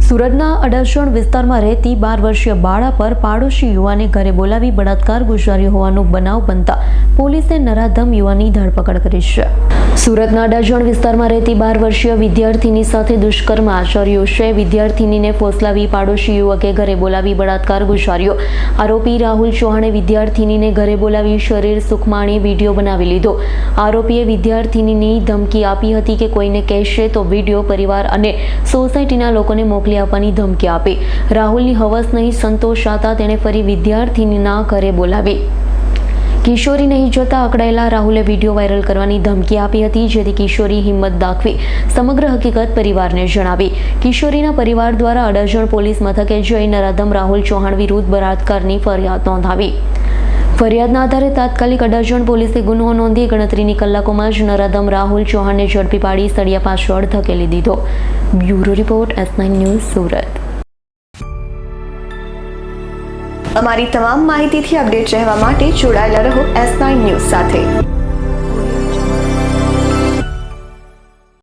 સુરતના અડાજણ વિસ્તારમાં રહેતી 12 વર્ષીય બાળા પર પાડોશી યુવાને ઘરે બોલાવી બળાત્કાર ગુજાર્યો હોવાનો બનાવ બનતા પોલીસે નરાધમ યુવાનની ધરપકડ કરી છે. સુરતના અડાજણ વિસ્તારમાં રહેતી 12 વર્ષીય વિદ્યાર્થીની સાથે દુષ્કર્મ આચર્યું છે. વિદ્યાર્થીનીને ફોસલાવી પાડોશી યુવકે ઘરે બોલાવી બળાત્કાર ગુજાર્યો. આરોપી રાહુલ ચૌહાણે વિદ્યાર્થીનીને ઘરે બોલાવી શરીર સુખમાણી વિડીયો બનાવી લીધો. આરોપીએ વિદ્યાર્થીનીની ધમકી આપી હતી કે કોઈને કહેશે તો વિડીયો પરિવાર અને સોસાયટીના લોકોને મોકલી આપવાની ધમકી આપી. રાહુલની હવસ નહીં સંતોષાતા તેણે ફરી વિદ્યાર્થીનીના ઘરે બોલાવી. કિશોરી નહીં જોતા અકળાયેલા રાહુલે વિડીયો વાયરલ કરવાની ધમકી આપી હતી, જેથી કિશોરી હિંમત દાખવી સમગ્ર હકીકત પરિવારને જણાવી. કિશોરીના પરિવાર દ્વારા અડાજણ પોલીસ મથકે જઈ નરાધમ રાહુલ ચૌહાણ વિરુદ્ધ બળાત્કારની ફરિયાદ નોંધાવી. ફરિયાદના આધારે તાત્કાલિક અડાજણ પોલીસે ગુનો નોંધી ગણતરીની કલાકોમાં જ નરાધમ રાહુલ ચૌહાણને ઝડપી પાડી સળિયા પાછળ ધકેલી દીધો. Bureau report S9 news Surat. અમારી તમામ માહિતીથી અપડેટ રહેવા માટે જોડાયેલા રહો S9 ન્યૂઝ સાથે.